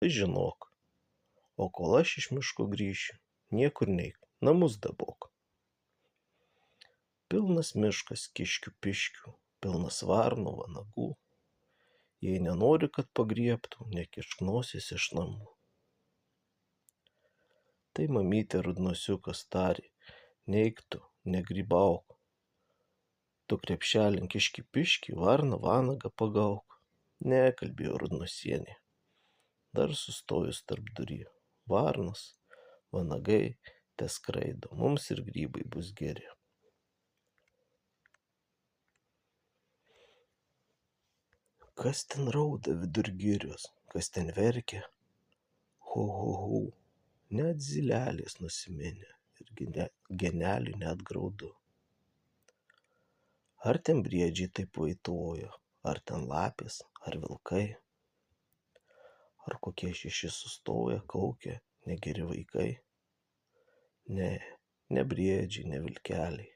tai žinok, o kol aš iš miško grįšiu, niekur neik, namus dabok. Pilnas miškas kiškių piškių, pilnas varnų vanagų. Jei nenori, kad pagriebtų, nekišk nosies iš namų. Tai mamytė rudnosiukas tarė, neik tu, negrybauk. Tu krepšelin kiški piški, varną vanagą pagauk. Ne, kalbėjo rudnosienė. Dar sustojus tarp durį. Varnos, vanagai, te skraido, mums ir grybai bus geri. Kas ten rauda vidur girios, kas ten verkia? Ho, ho, ho, net zylelės nusiminė ir genelių net graudu. Ar ten briedžiai taip vaitojo, ar ten lapės, ar vilkai? Ar kokie šeši sustoja, kaukia negeri vaikai? Ne, ne briedžiai, ne vilkeliai,